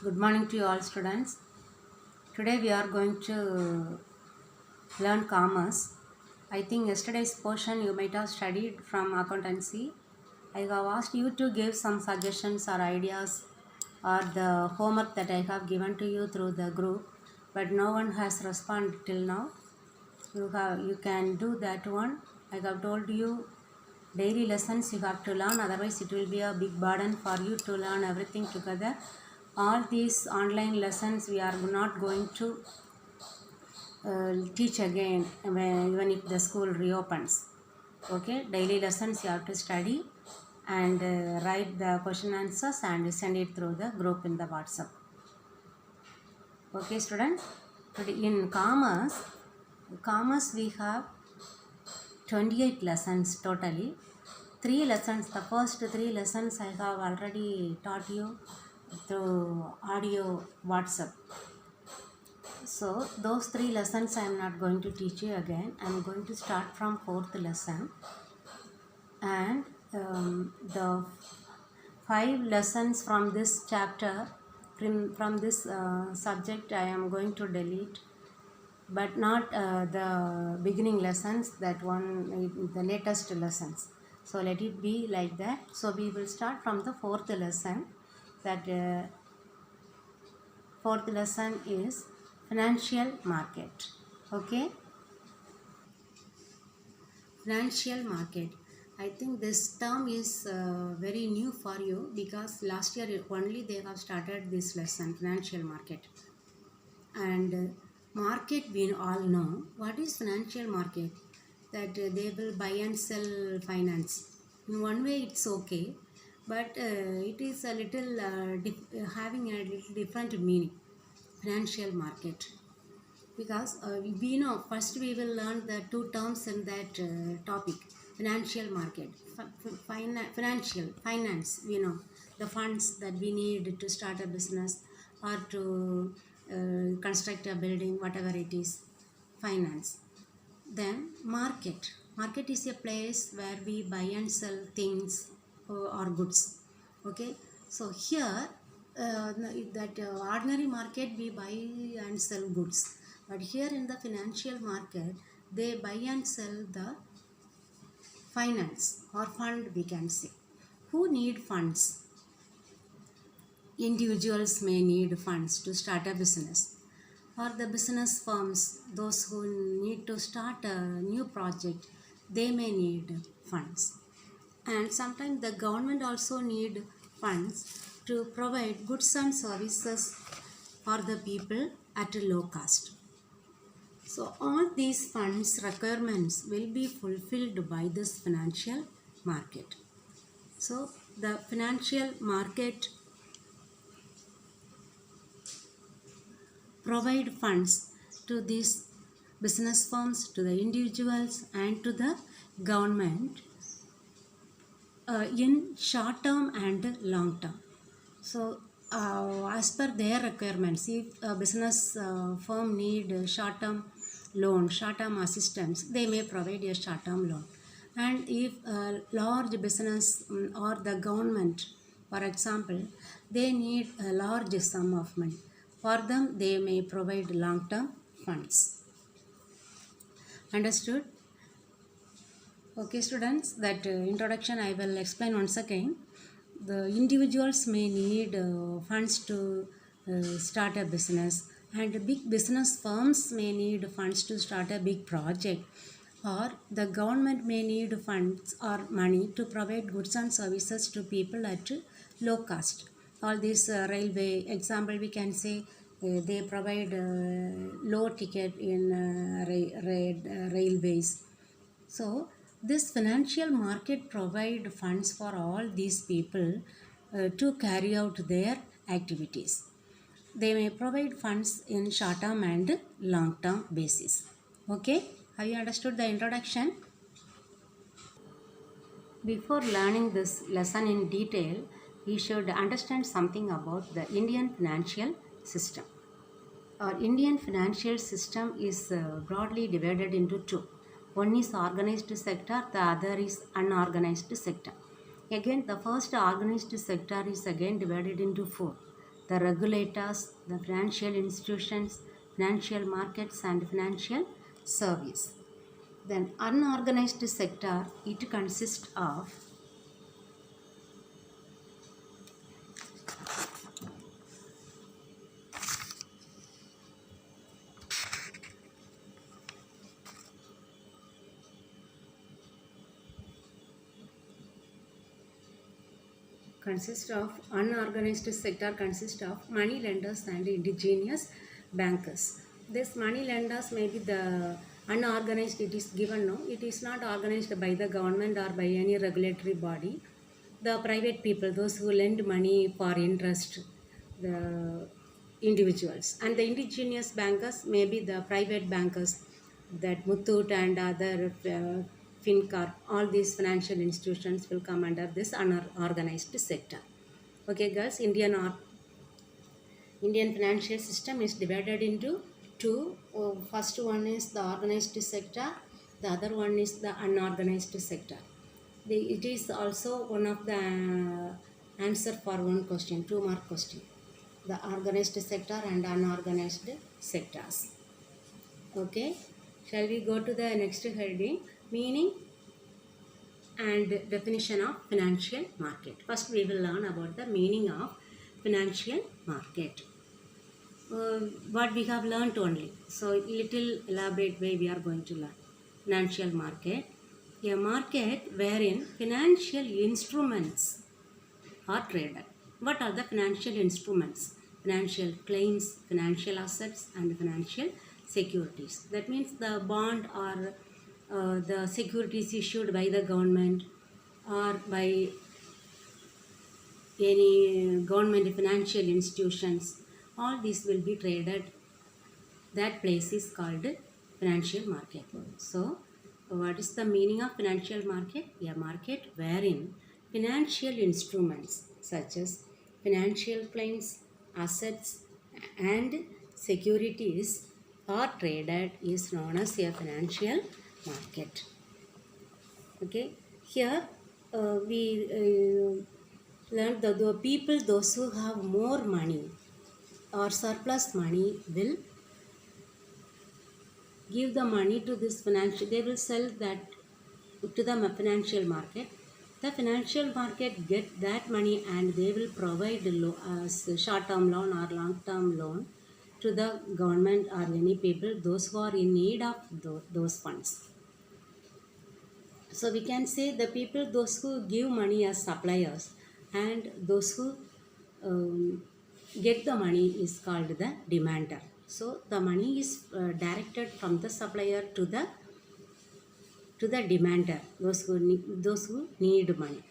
Good morning to you all students. Today we are going to learn commerce. I think yesterday's portion you might have studied from accountancy. I have asked you to give some suggestions or ideas or the homework that I have given to you through the group, but no one has responded till now. You can do that one. I have told you daily lessons you have to learn, otherwise it will be a big burden for you to learn everything together. All these online lessons we are not going to teach again even if the school reopens. Okay, daily lessons you have to study and write the question answers and send it through the group in the WhatsApp. Okay students, in commerce we have 28 lessons totally. 3 lessons, the first 3 lessons I have already taught you through audio WhatsApp. So those 3 lessons I am not going to teach you again. I am going to start from 4th lesson, and the 5 lessons from this chapter, from this subject I am going to delete, but not the beginning lessons, that one, the latest lessons. So let it be like that. So we will start from the 4th lesson. That 4th lesson is financial market. Okay, financial market. I think this term is very new for you, because last year only they have started this lesson, financial market. And market, we all know what is financial market, that they will buy and sell finance. In one way it's okay, but it is a little having a little different meaning, financial market, because we know, first we will learn the 2 terms in that topic. Financial market, finance, we know the funds that we need to start a business or to construct a building, whatever it is, finance. Then market is a place where we buy and sell things or goods. Okay, so here that ordinary market we buy and sell goods, but here in the financial market they buy and sell the finance or fund, we can say. Who need funds? Individuals may need funds to start a business, or the business firms, those who need to start a new project, they may need funds. And sometimes the government also need funds to provide goods and services for the people at a low cost. So all these funds requirements will be fulfilled by this financial market. So the financial market provide funds to these business firms, to the individuals, and to the government in short term and long term. So as per their requirements, if a business firm need short term loan, short term assistance, they may provide a short term loan. And if a large business or the government, for example, they need a large sum of money, for them they may provide long term funds. Understood? Okay students, that introduction I will explain once again. The individuals may need funds to start a business, and big business firms may need funds to start a big project, or the government may need funds or money to provide goods and services to people at low cost. All these railway example, we can say they provide low ticket in railways. So this financial market provide funds for all these people to carry out their activities. They may provide funds in short term and long term basis. Okay, have you understood the introduction? Before learning this lesson in detail, we should understand something about the Indian financial system. Our Indian financial system is broadly divided into 2. One is organized sector, the other is unorganized sector. Again, the first organized sector is again divided into 4. the regulators, the financial institutions, financial markets and financial service. Then unorganized sector, it consists of unorganized sector consists of money lenders and indigenous bankers. This money lenders may be the unorganized, it is given no, it is not organized by the government or by any regulatory body. The private people, those who lend money for interest, the individuals, and the indigenous bankers may be the private bankers, that Muthoot and other FinCorp, all these financial institutions will come under this unorganized sector. Okay girls, Indian financial system is divided into two. First one is the organized sector, the other one is the unorganized sector. It is also one of the answer for one question, 2-mark question. The organized sector and unorganized sectors. Okay, shall we go to the next heading, meaning and definition of financial market. First we will learn about the meaning of financial market. What we have learned only. So little elaborate way we are going to learn. Financial market, a market wherein financial instruments are traded. What are the financial instruments? Financial claims, financial assets and financial securities. That means the bond or the securities issued by the government or by any government financial institutions, all these will be traded. That place is called financial market. So what is the meaning of financial market? A market wherein financial instruments such as financial claims, assets and securities are traded is known as a financial market. Okay, here we learned that the people, those who have more money or surplus money, will give the money to this financial, they will sell that to the financial market. The financial market get that money and they will provide short-term loan or long-term loan to the government or any people, those who are in need of those funds. So we can say the people, those who give money as suppliers and those who get the money is called the demander. So the money is directed from the supplier to the demander, those who need money.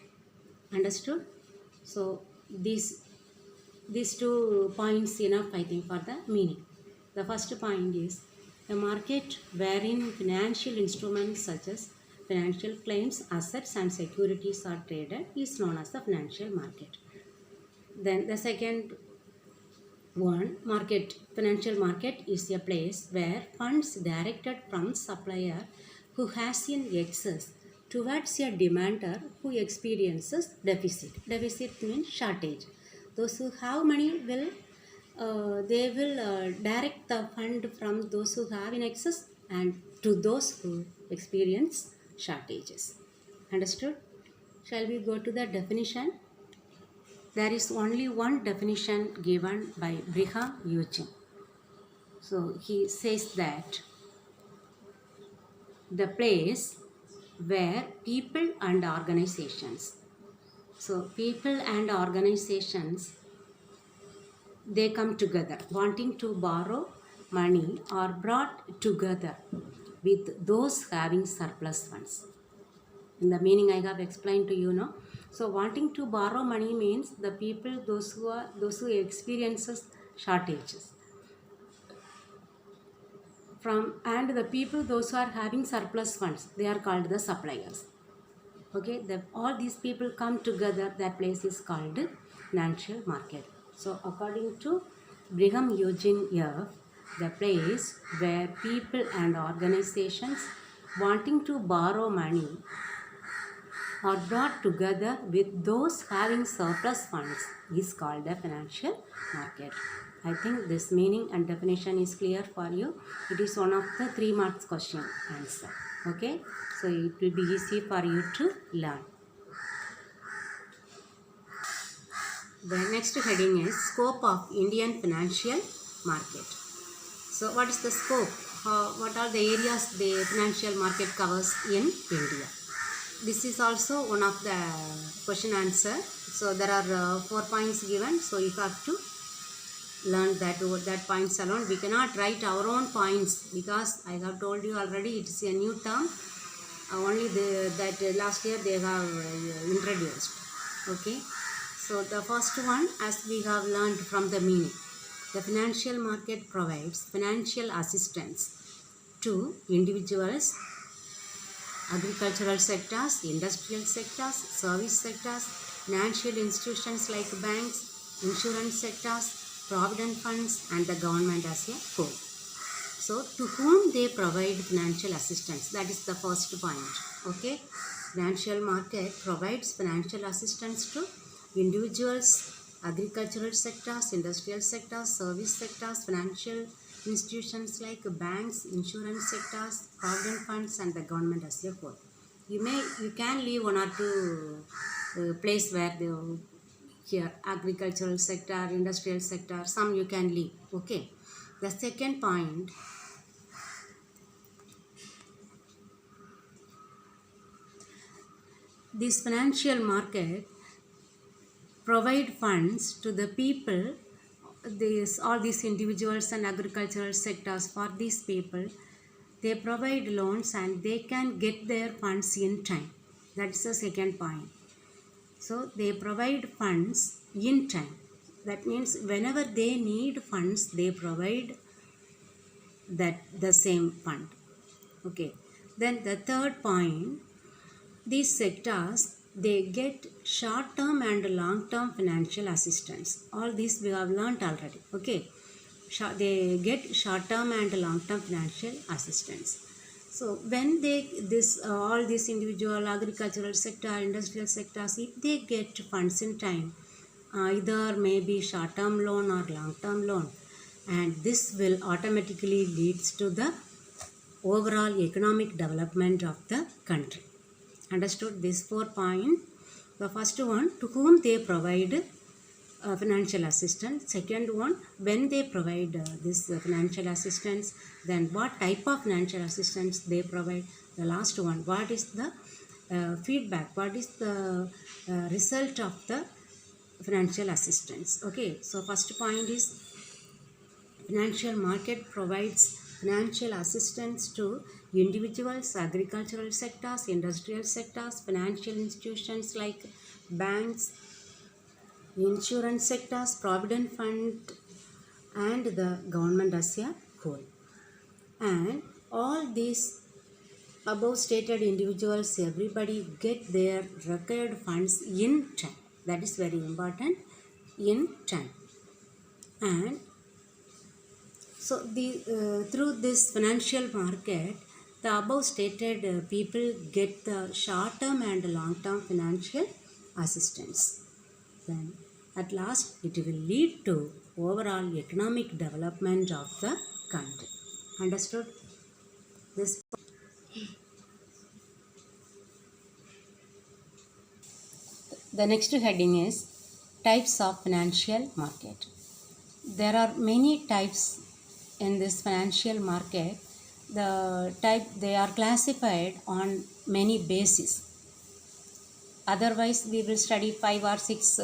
Understood? So these 2 points enough, I think, for the meaning. The first point is a market wherein financial instruments such as financial claims, assets and securities are traded is known as the financial market. Then the second one, financial market is a place where funds directed from supplier who has in excess towards a demander who experiences deficit. Deficit means shortage. Those who have money will direct the fund from those who have in excess and to those who experience shortages. Understood? Shall we go to the definition? There is only one definition given by Bethlahem Matriculation. So he says that the place where people and organizations, so people and organizations, they come together wanting to borrow money or brought together with those having surplus funds. In the meaning I have explained to you now. So wanting to borrow money means the people, those who experiences shortages. And the people, those who are having surplus funds, they are called the suppliers. Okay, all these people come together, that place is called financial market. So according to Bethlahem Matriculation here, the place where people and organizations wanting to borrow money or brought together with those having surplus funds is called a financial market. I think this meaning and definition is clear for you. It is one of the 3 marks question answer. Okay, so it will be easy for you to learn. The next heading is scope of Indian financial market. So what is the scope? What are the areas the financial market covers in India? This is also one of the question answer. So there are 4 points given. So you have to learn that points alone. We cannot write our own points because I have told you already it is a new term. Only that last year they have introduced. Okay. So the first one, as we have learned from the meaning, the financial market provides financial assistance to individuals, agricultural sectors, industrial sectors, service sectors, financial institutions like banks, insurance sectors, provident funds, and the government as a whole. So, to whom they provide financial assistance, that is the first point. Okay, financial market provides financial assistance to individuals, agricultural sectors, industrial sectors, service sectors, financial institutions like banks, insurance sectors, provident funds, and the government as a whole. You can leave 1 or 2 place where here agricultural sector, industrial sector, some you can leave. Okay. The second point, this financial market provide funds to the people, all these individuals and agricultural sectors. For these people, they provide loans and they can get their funds in time. That's the second point. So they provide funds in time. That means whenever they need funds, they provide the same fund. Okay. Then the third point, these sectors, they get short-term and long-term financial assistance. All these we have learnt already. Okay. They get short-term and long-term financial assistance. So when all these individual agricultural sector, industrial sectors, if they get funds in time, either maybe short-term loan or long-term loan, and this will automatically leads to the overall economic development of the country. Understood this 4 points? The first one, to whom they provide financial assistance. Second one, when they provide this financial assistance, then what type of financial assistance they provide. The last one, what is the feedback, what is the result of the financial assistance. Okay, so first point is financial market provides financial assistance to individuals, agricultural sectors, industrial sectors, financial institutions like banks, insurance sectors, provident fund, and the government as a whole. And all these above stated individuals, everybody get their required funds in time. That is very important, in time. And so through this financial market, the above stated people get the short-term and long-term financial assistance. Then at last it will lead to overall economic development of the country. Understood? This. The next heading is types of financial market. There are many types in this financial market. They are classified on many bases. Otherwise, we will study 5 or 6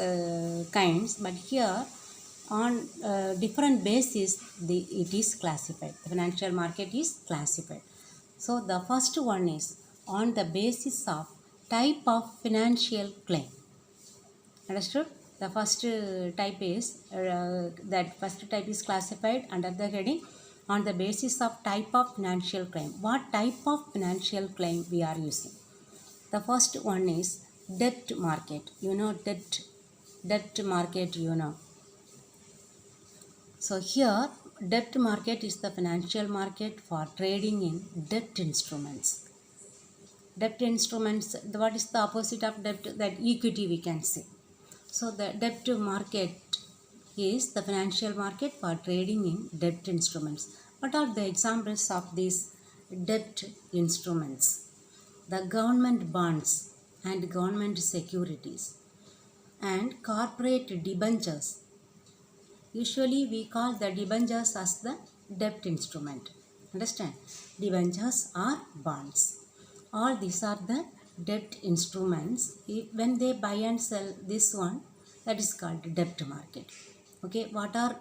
kinds, but here on different basis it is classified. The financial market is classified. So the first one is on the basis of type of financial claim. Understood? The first type is classified under the heading on the basis of type of financial claim. What type of financial claim we are using? The first one is debt market. You know debt market, you know. So here debt market is the financial market for trading in debt instruments. Debt instruments, what is the opposite of debt? That equity we can say. So the debt market is the financial market for trading in debt instruments. What are the examples of these debt instruments? The government bonds and government securities and corporate debentures. Usually we call the debentures as the debt instrument. Understand? Debentures are bonds. All these are the debt instruments. When they buy and sell this one, that is called debt market. Okay, what are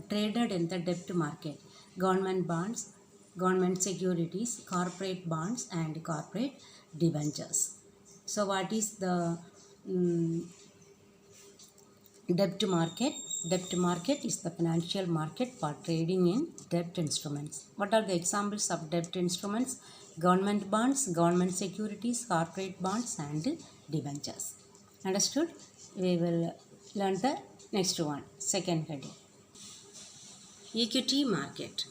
traded in the debt market? Government bonds, government securities, corporate bonds and corporate debentures. So what is the debt market? Debt market is the financial market for trading in debt instruments. What are the examples of debt instruments? Government bonds, government securities, corporate bonds and debentures. Understood? We will learn the next one, second heading. Equity market.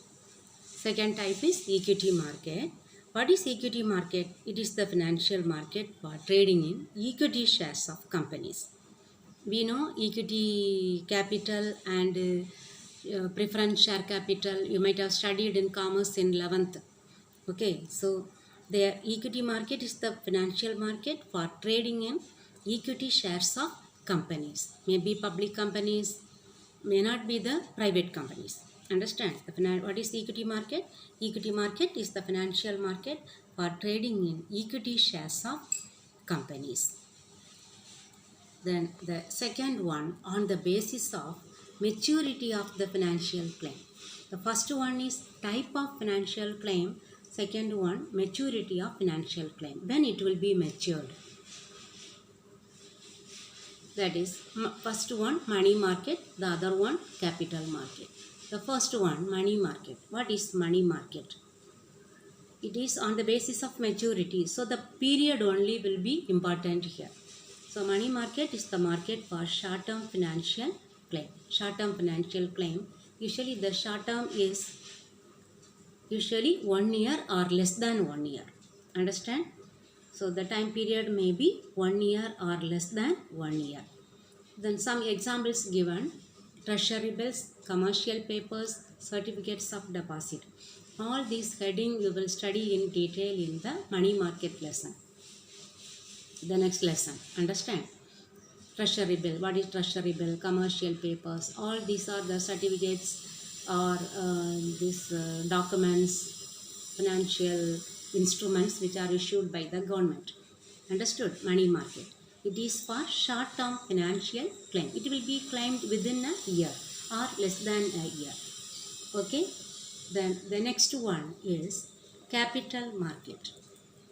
Second type is equity market. What is equity market? It is the financial market for trading in equity shares of companies. We know equity capital and preference share capital. You might have studied in commerce in 11th. Okay, so the equity market is the financial market for trading in equity shares of companies. Maybe public companies, may not be the private companies. Understand? What is equity market? Equity market is the financial market for trading in equity shares of companies. Then the second one, on the basis of maturity of the financial claim. The first one is type of financial claim. Second one, maturity of financial claim. When it will be matured. That is, first one money market, the other one capital market. The first one money market. What is money market? It is on the basis of maturity. So the period only will be important here. So money market is the market for short-term financial claim. Short-term financial claim. Usually the short-term is usually 1 year or less than 1 year. Understand? So the time period may be 1 year or less than 1 year. Then some examples given. Treasury bills, commercial papers, certificates of deposit. All these heading you will study in detail in the money market lesson. The next lesson. Understand? Treasury bill. What is treasury bill? Commercial papers. All these are the certificates or these documents, financial instruments which are issued by the government. Understood? Money market. It is for short-term financial claim. It will be claimed within a year or less than a year. Okay? Then the next one is capital market.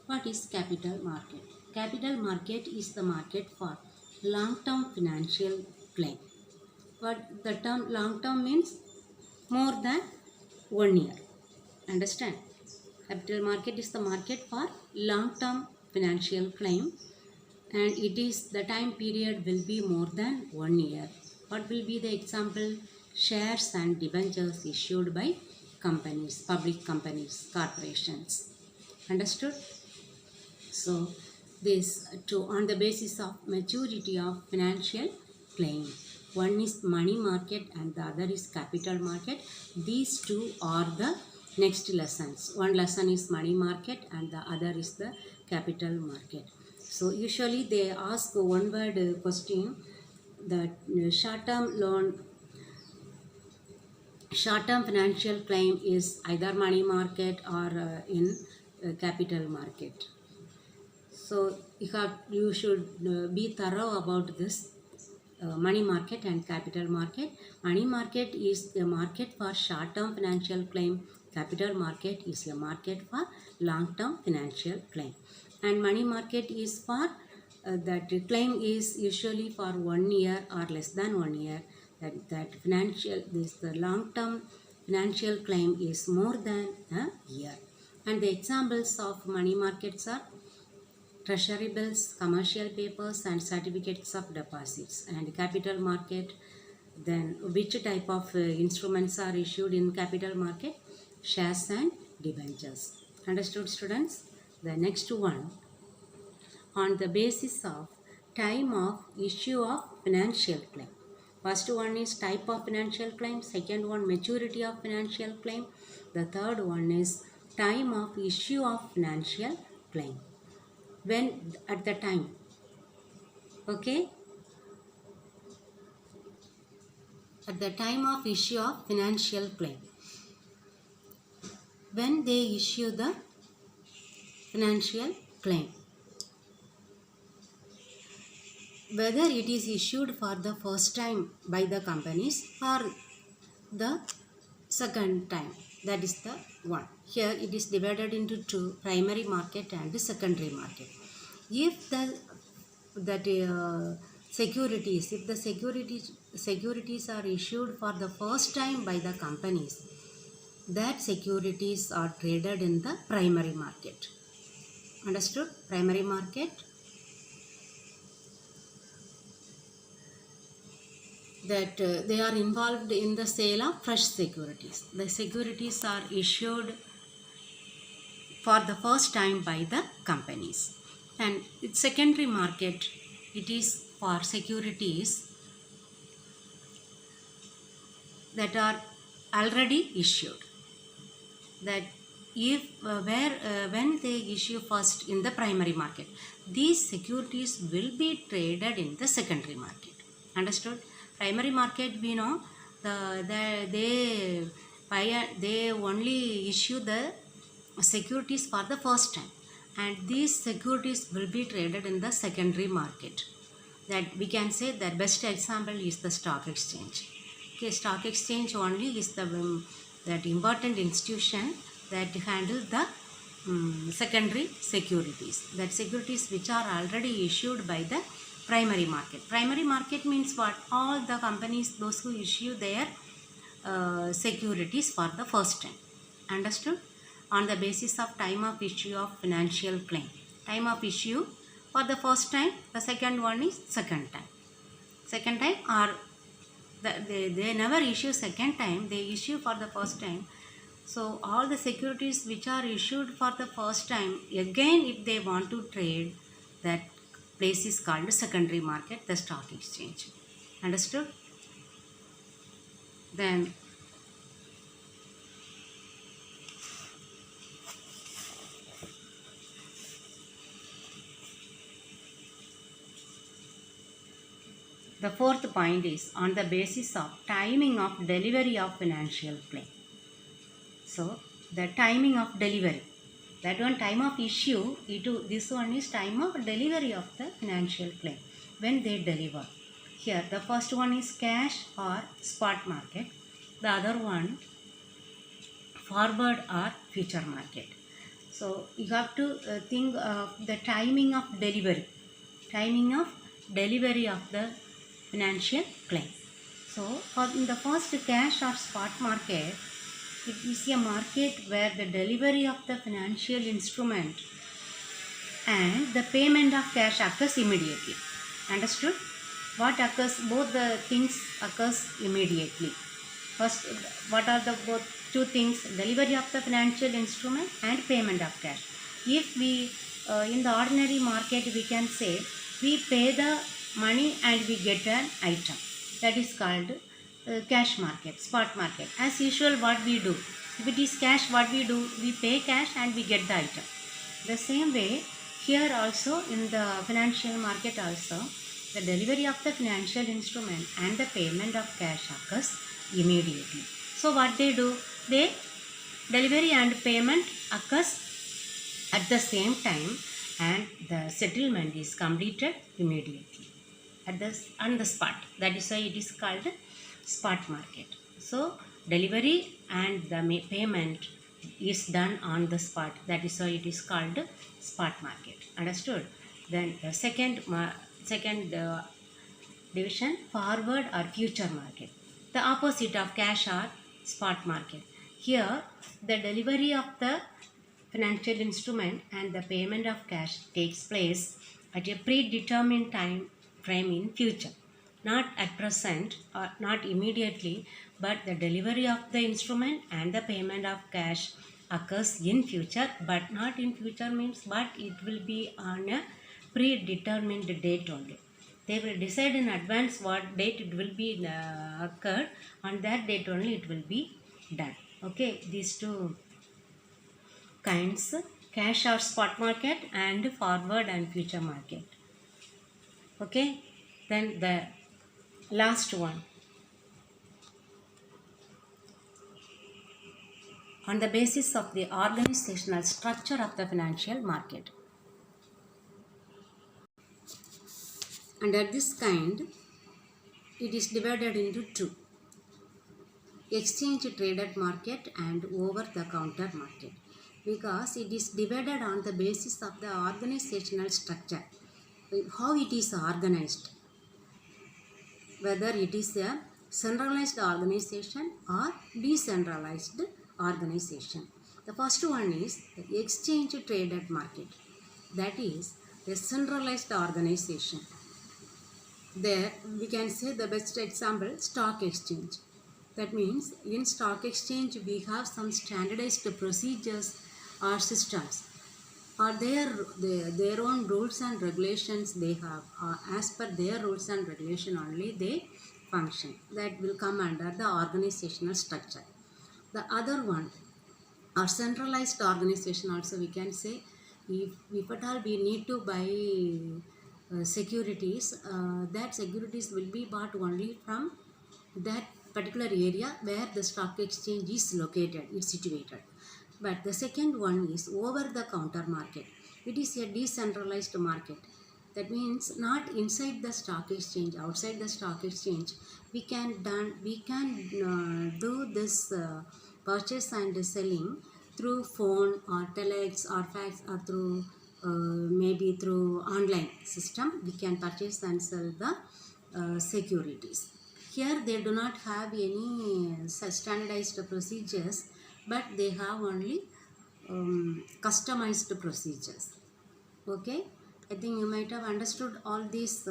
What is capital market? Capital market is the market for long-term financial claim. What the term long-term means? More than 1 year. Understand? Capital market is the market for long-term financial claim, and it is the time period will be more than 1 year. What will be the example? Shares and debentures issued by companies, public companies, corporations. Understood? So this on the basis of maturity of financial claim. One is money market and the other is capital market. These two are the next lessons. One lesson is money market and the other is the capital market. So usually they ask one word question, that short-term loan, short-term financial claim is either money market or in capital market. So you should be thorough about this money market and capital market. Money market is a market for short-term financial claim. Capital market is a market for long-term financial claim. And money market is for that claim is usually for 1 year or less than 1 year. That financial, the long-term financial claim is more than a year. And the examples of money markets are treasury bills, commercial papers and certificates of deposits. And capital market, then which type of instruments are issued in capital market? Shares and debentures. Understood, students? The next one, on the basis of time of issue of financial claim. First one is type of financial claim, second one maturity of financial claim, the third one is time of issue of financial claim. When at the time, okay, at the time of issue of financial claim, when they issue the financial claim, whether it is issued for the first time by the companies or the second time, that is the one. Here it is divided into two, primary market and secondary market. If if the securities are issued for the first time by the companies, that securities are traded in the primary market. Understood? Primary market, that they are involved in the sale of fresh securities. The securities are issued for the first time by the companies. And its secondary market, it is for securities that are already issued. That if when they issue first in the primary market, these securities will be traded in the secondary market. Understood? Primary market, we know they only issue the securities for the first time, and these securities will be traded in the secondary market. That we can say that best example is the stock exchange. Okay, stock exchange only is the that important institution that handle the secondary securities, that securities which are already issued by the primary market. Primary market means what? All the companies, those who issue their securities for the first time. Understood? On the basis of time of issue of financial claim. Time of issue for the first time, the second one is second time. Second time, or they never issue second time, they issue for the first time. So all the securities which are issued for the first time, again if they want to trade, that place is called secondary market, the stock exchange. Understood? Then the fourth point is on the basis of timing of delivery of financial claim. So the timing of delivery, that one time of issue, this one is time of delivery of the financial claim, when they deliver. Here the first one is cash or spot market, the other one forward or future market. So you have to think of the timing of delivery of the financial claim. So in the first cash or spot market, it is a market where the delivery of the financial instrument and the payment of cash occurs immediately. Understood? What occurs? Both the things occurs immediately. First, what are the both two things? Delivery of the financial instrument and payment of cash. If we in the ordinary market, we can say we pay the money and we get an item. That is called cash market, spot market. As usual, what we do? If it is cash, what we do? We pay cash and we get the item. The same way, here also in the financial market also, the delivery of the financial instrument and the payment of cash occurs immediately. So what they do? They delivery and payment occurs at the same time, and the settlement is completed immediately on the spot. That is why it is called spot market. So delivery and the payment is done on the spot. That is why it is called spot market. Understood? Then the second division, forward or future market. The opposite of cash or spot market. Here the delivery of the financial instrument and the payment of cash takes place at a predetermined time frame in future. Not at present or not immediately, but the delivery of the instrument and the payment of cash occurs in future, but not in future means, but it will be on a predetermined date only. They will decide in advance what date it will be occurred. On that date only it will be done. Okay, these two kinds, cash or spot market and forward and future market. Okay, then the last one, on the basis of the organizational structure of the financial market. Under this kind, it is divided into two: exchange traded market and over the counter market, because it is divided on the basis of the organizational structure, how it is organized, whether it is a centralized organization or decentralized organization. The first one is the exchange traded market, that is a centralized organization. There we can say the best example, stock exchange. That means in stock exchange we have some standardized procedures or systems, or their own rules and regulations they have. As per their rules and regulation only they function. That will come under the organizational structure. The other one, or centralized organization also we can say. If at all we need to buy securities, that securities will be bought only from that particular area where the stock exchange is located, is situated. But the second one is over the counter market. It is a decentralized market. That means not inside the stock exchange, outside the stock exchange, we can do this purchase and selling through phone or telex or fax, or through maybe through online system. We can purchase and sell the securities. Here they do not have any standardized procedures, but they have only customized procedures. Okay, I think you might have understood all these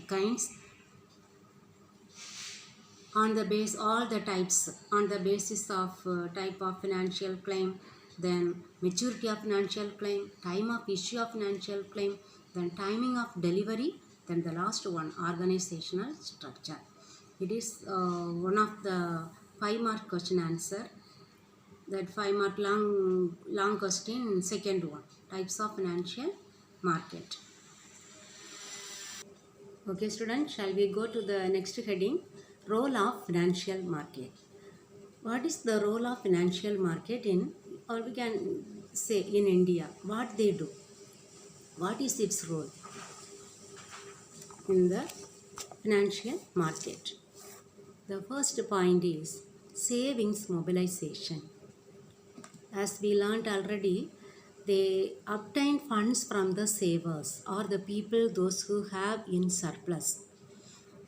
kinds. On the base, all the types, on the basis of type of financial claim, then maturity of financial claim, time of issue of financial claim, then timing of delivery, then the last one, organizational structure. It is one of the 5-mark question answer. That 5-mark long question, second one, types of financial market. Okay students, shall we go to the next heading, role of financial market. What is the role of financial market in, or we can say in India, what they do, what is its role in the financial market? The first point is savings mobilization. As we learned already, they obtain funds from the savers, or the people, those who have in surplus.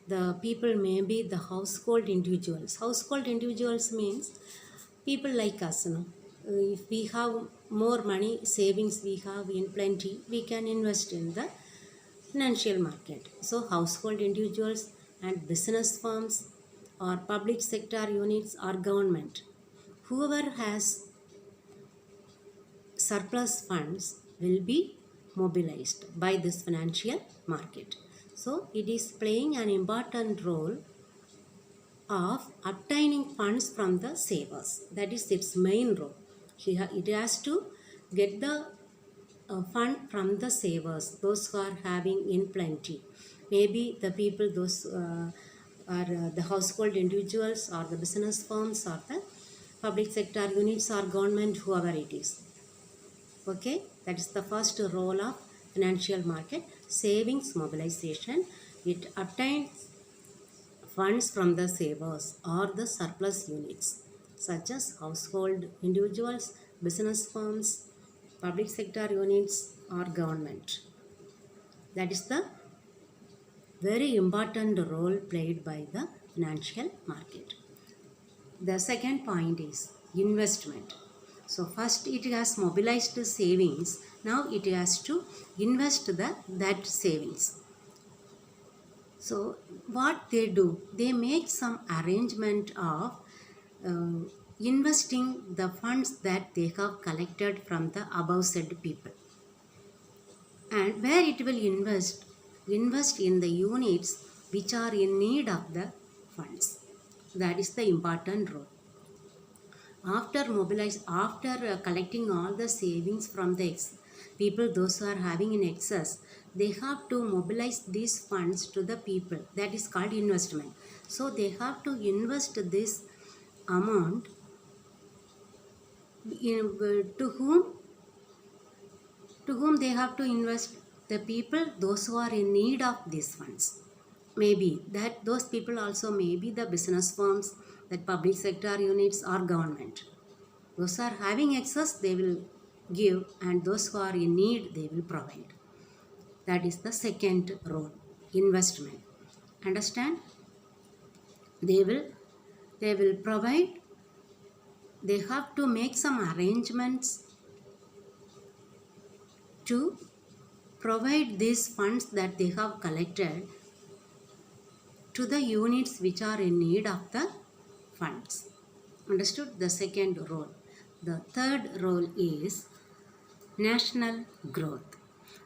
The people may be the household individuals. Household individuals means people like us. If we have more money, savings we have in plenty, we can invest in the financial market. So household individuals and business firms, or public sector units, or government, whoever has surplus funds will be mobilized by this financial market. So it is playing an important role of obtaining funds from the savers. That is its main role. It has to get the fund from the savers, those who are having in plenty. Maybe the people, those are the household individuals, or the business firms, or the public sector units, or government, whoever it is. Okay, that is the first role of financial market, savings mobilization. It obtains funds from the savers or the surplus units, such as household individuals, business firms, public sector units, or government. That is the very important role played by the financial market. The second point is investment. So first it has mobilized savings, now it has to invest that savings. So what they do, they make some arrangement of investing the funds that they have collected from the above said people. and where it will invest in the units which are in need of the funds. That is the important role. After collecting all the savings from the people, those who are having in excess, they have to mobilize these funds to the people. That is called investment. So they have to invest this amount to whom they have to invest. The people, those who are in need of these funds. Maybe that those people also may be the business firms, that public sector units or government. Those who are having excess, they will give, and those who are in need, they will provide. That is the second role, investment. Understand? They will provide. They have to make some arrangements to provide these funds that they have collected to the units which are in need of the funds. Understood? The second role. The third role is national growth.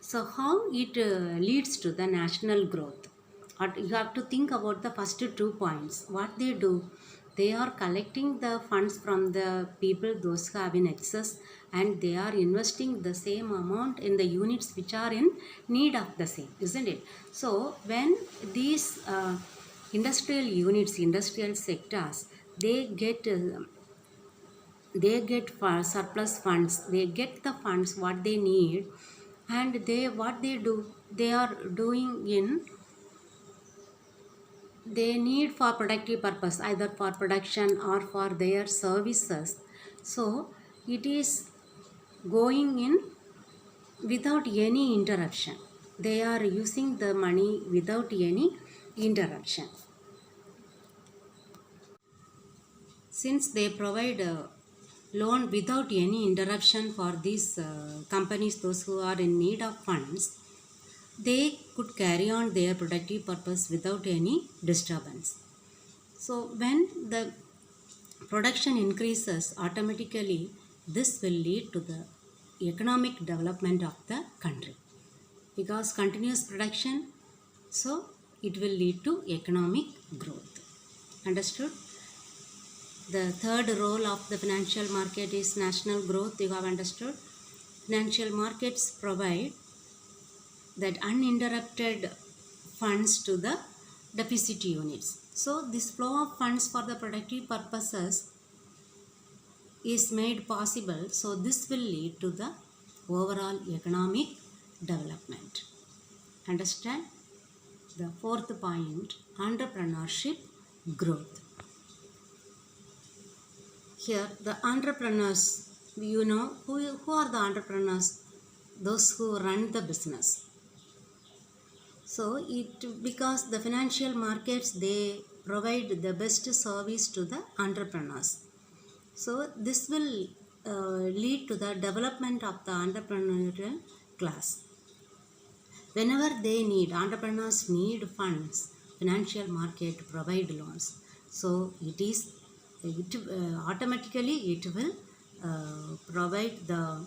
So how it leads to the national growth? You have to think about the first 2 points. What they do, they are collecting the funds from the people, those who have in excess, and they are investing the same amount in the units which are in need of the same, isn't it? So when these industrial units, industrial sectors, they get surplus funds, they get the funds what they need, and they are doing in, they need for productive purpose, either for production or for their services. So it is going in without any interruption. They are using the money without any interruption. Since they provide a loan without any interruption for these companies, those who are in need of funds, they could carry on their productive purpose without any disturbance. So when the production increases, automatically this will lead to the economic development of the country, because continuous production, so it will lead to economic growth. Understood? The third role of the financial market is national growth. You have understood? Financial markets provide that uninterrupted funds to the deficit units. So this flow of funds for the productive purposes is made possible. So this will lead to the overall economic development. Understand? The fourth point, entrepreneurship growth. Here the entrepreneurs, you know who are the entrepreneurs? Those who run the business. So because the financial markets, they provide the best service to the entrepreneurs. So this will lead to the development of the entrepreneurial class. Whenever entrepreneurs need funds, financial market provide loans. So automatically it will provide the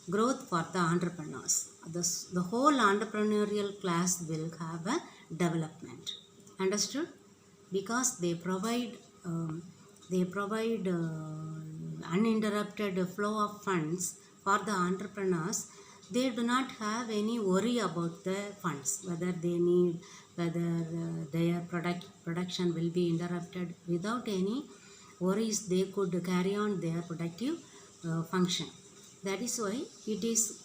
growth for the entrepreneurs. The whole entrepreneurial class will have a development. Understood? Because they provide uninterrupted flow of funds for the entrepreneurs. They do not have any worry about the funds, whether their production will be interrupted. Without any worries, they could carry on their productive function. That is why it is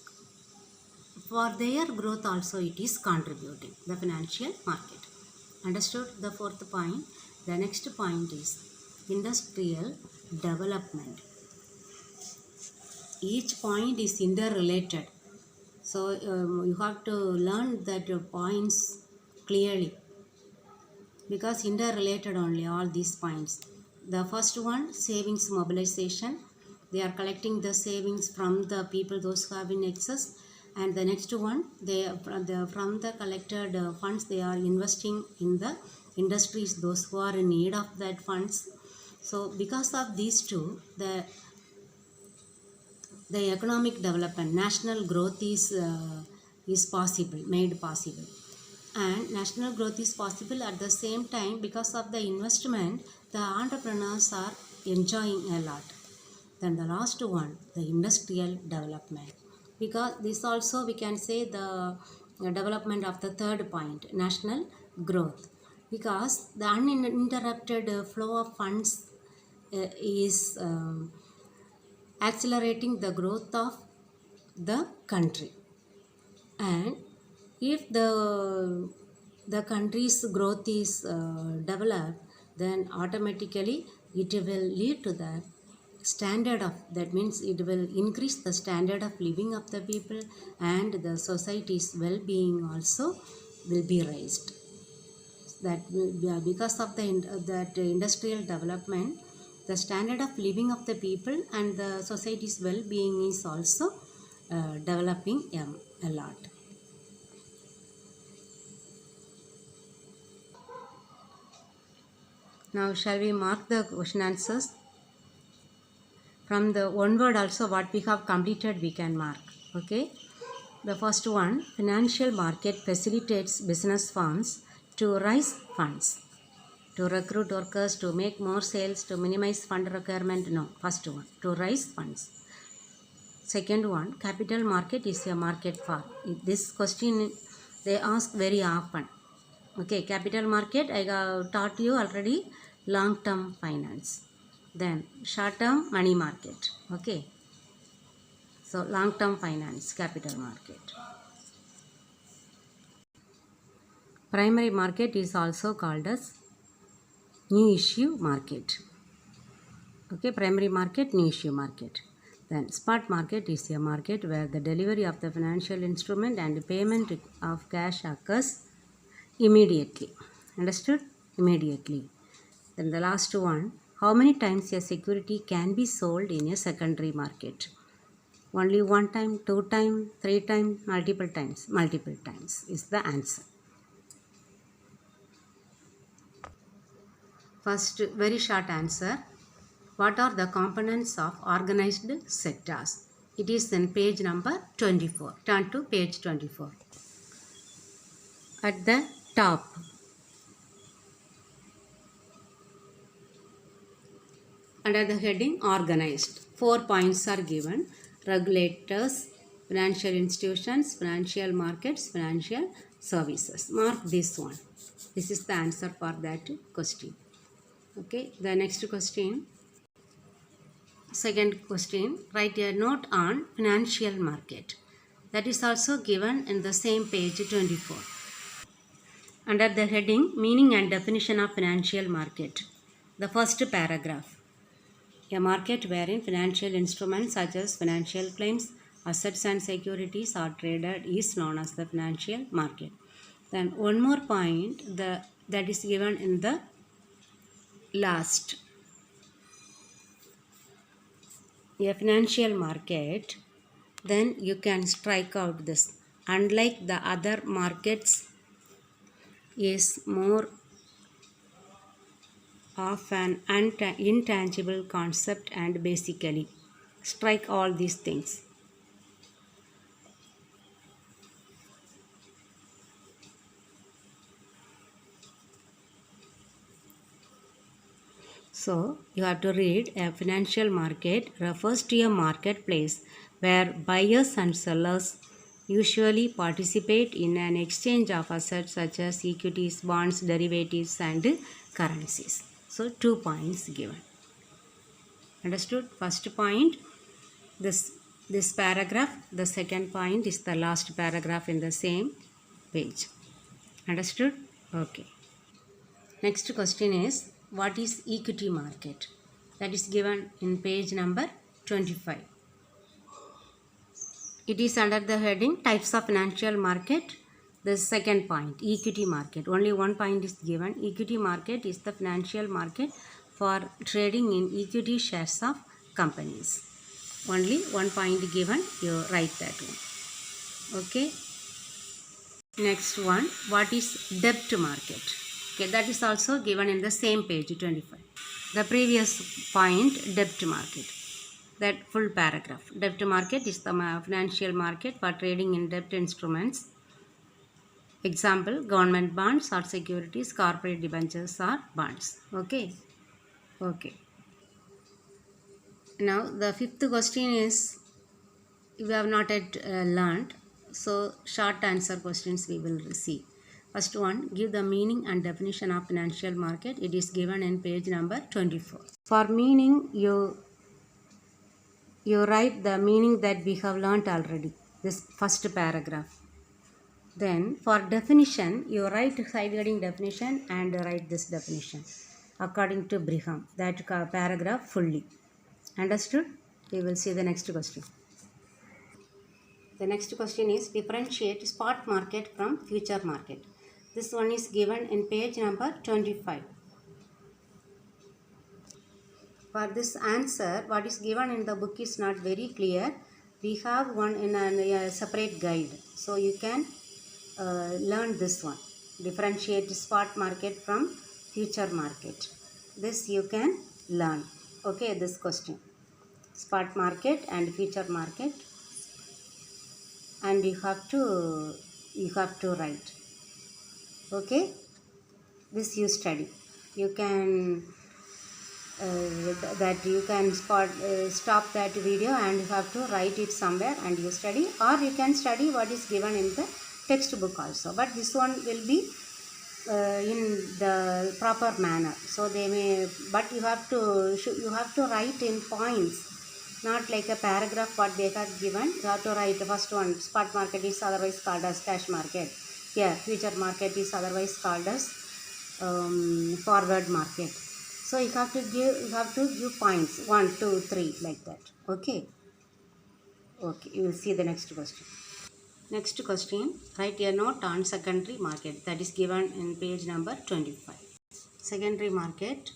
for their growth also it is contributing, the financial market. Understood? The fourth point. The next point is industrial development. Each point is interrelated. So you have to learn that points clearly, because interrelated only all these points. The first one, savings mobilization. They are collecting the savings from the people, those who have in excess. And the next one, from the collected funds, they are investing in the industries, those who are in need of that funds. So because of these two, the economic development, national growth is possible, made possible. And national growth is possible at the same time because of the investment the entrepreneurs are enjoying a lot. Then the last one, the industrial development, because this also we can say the development of the third point, national growth, because the uninterrupted flow of funds is accelerating the growth of the country. And if the country's growth is developed, then automatically it will lead to the standard of, that means it will increase the standard of living of the people, and the society's well-being also will be raised. That because of that industrial development, the standard of living of the people and the society's well-being is also developing a lot. Now shall we mark the question answers? From the one word also what we have completed we can mark. Okay. The first one, financial market facilitates business firms to raise funds, to recruit workers, to make more sales, to minimize fund requirement. No, first one, to raise funds. Second one, capital market is a market for. This question they ask very often. Okay, capital market I have taught you already, long term finance. Then short term money market. Okay, so long term finance, capital market. Primary market is also called as new issue market. Okay, primary market, new issue market. Then spot market is a market where the delivery of the financial instrument and payment of cash occurs immediately. Understood? Immediately. Then the last one, how many times a security can be sold in a secondary market? Only one time, two times, three times, multiple times. Multiple times is the answer. First, very short answer. What are the components of organized sectors? It is in page number 24. Turn to page 24. At the top, under the heading organized, 4 points are given: regulators, financial institutions, financial markets, financial services. Mark this one. This is the answer for that question. Okay, the next question. Second question, write a note on financial market. That is also given in the same page 24. Under the heading, meaning and definition of financial market. The first paragraph. A market wherein financial instruments such as financial claims, assets and securities are traded is known as the financial market. Then one more point that is given in the last. A financial market, then you can strike out this. Unlike the other markets, is more of an intangible concept, and basically strike all these things. So you have to read, a financial market refers to a marketplace where buyers and sellers usually participate in an exchange of assets such as equities, bonds, derivatives and currencies. So 2 points given. Understood? First point, this paragraph. The second point is the last paragraph in the same page. Understood? Okay. Next question is, what is equity market? That is given in page number 25. It is under the heading types of financial market. The second point, equity market. Only one point is given. Equity market is the financial market for trading in equity shares of companies. Only one point given. You write that one. Okay. Next one, what is debt market? Okay, that is also given in the same page 25. The previous point, debt market. that full paragraph. Debt market is the financial market for trading in debt instruments. Example, government bonds or securities, corporate debentures or bonds. Okay. Okay. Now the fifth question is, we have not yet learned. So short answer questions we will see. First one, give the meaning and definition of financial market. It is given in page number 24. For meaning, you write the meaning that we have learnt already, this first paragraph. Then for definition, you write side-heading definition and write this definition according to Brigham, that paragraph fully. Understood? We will see the next question. The next question is, differentiate spot market from future market. This one is given in page number 25. For this answer, what is given in the book is not very clear. We have one in a separate guide. So you can learn this one. Differentiate spot market from future market. This you can learn. Okay, this question. Spot market and future market. And you have to write. Okay, this you study. You can stop that video and you have to write it somewhere and you study, or you can study what is given in the textbook also, but this one will be in the proper manner. So they may, but you have to write in points, not like a paragraph what they have given. You have to write the first one, spot market is otherwise called as cash market. Here future market is otherwise called as forward market. So you have to give points 1, 2, 3 like that. Okay. Okay. You will see the next question. Next question. Write a note on secondary market. That is given in page number 25. Secondary market.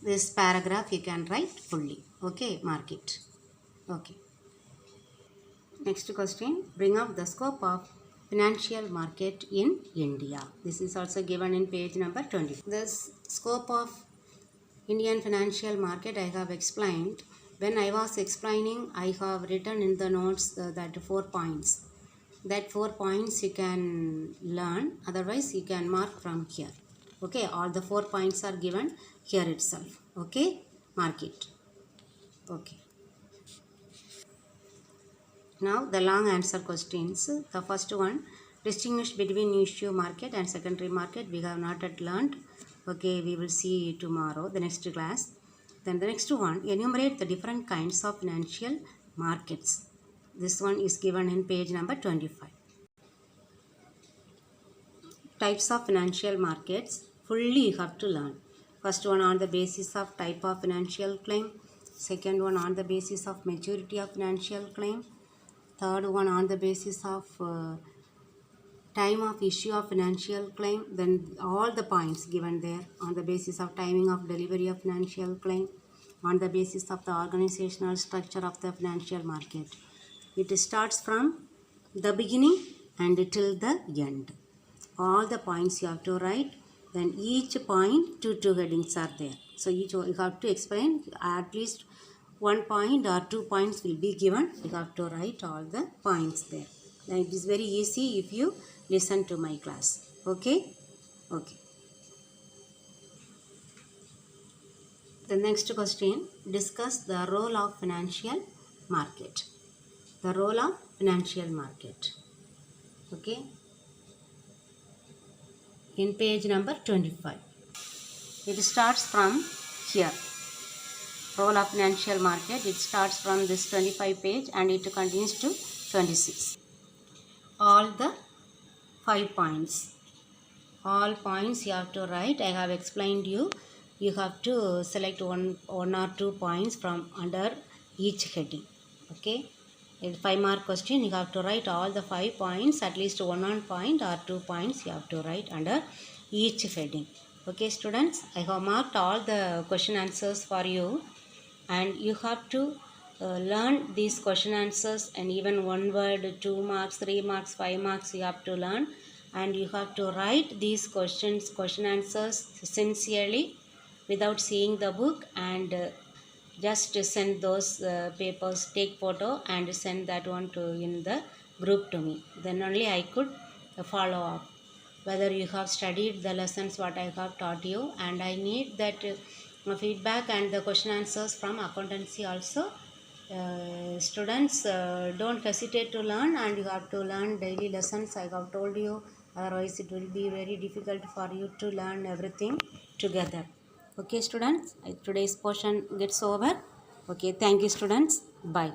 This paragraph you can write fully. Okay. Market. Okay. Next question. Bring up the scope of financial market in India. This is also given in page number 20. This scope of Indian financial market I have explained. When I was explaining, I have written in the notes that 4 points. That 4 points you can learn. Otherwise, you can mark from here. Okay, all the 4 points are given here itself. Okay, mark it. Okay. Now the long answer questions. The first one, distinguish between issue market and secondary market. We have not yet learned. Okay, we will see tomorrow, the next class. Then the next one, enumerate the different kinds of financial markets. This one is given in page number 25. Types of financial markets, fully you have to learn. First one on the basis of type of financial claim. Second one on the basis of maturity of financial claim. Third one on the basis of time of issue of financial claim, then all the points given there on the basis of timing of delivery of financial claim, on the basis of the organizational structure of the financial market. It starts from the beginning and till the end. All the points you have to write, then each point two headings are there. So each you have to explain, at least 1 point or 2 points will be given. You have to write all the points there. Then it is very easy if you listen to my class. Okay? Okay. The next question, discuss the role of financial market. The role of financial market. Okay? In page number 25. It starts from here. Role of financial market. It starts from this 25 page and it continues to 26. All the 5 points. All points you have to write. I have explained you. You have to select one or 2 points from under each heading. Okay. In 5 mark question, you have to write all the 5 points. At least 1 point or 2 points you have to write under each heading. Okay, students. I have marked all the question answers for you. And you have to learn these question answers, and even 1 word, 2 marks, 3 marks, 5 marks you have to learn, and you have to write these question answers sincerely without seeing the book, and just send those papers, take photo and send that one to in the group to me. Then only I could follow up whether you have studied the lessons what I have taught you, and I need that feedback and the question answers from accountancy also. Students, don't hesitate to learn, and you have to learn daily lessons I have told you, otherwise it will be very difficult for you to learn everything together. Okay students, today's portion gets over. Okay, thank you students, bye.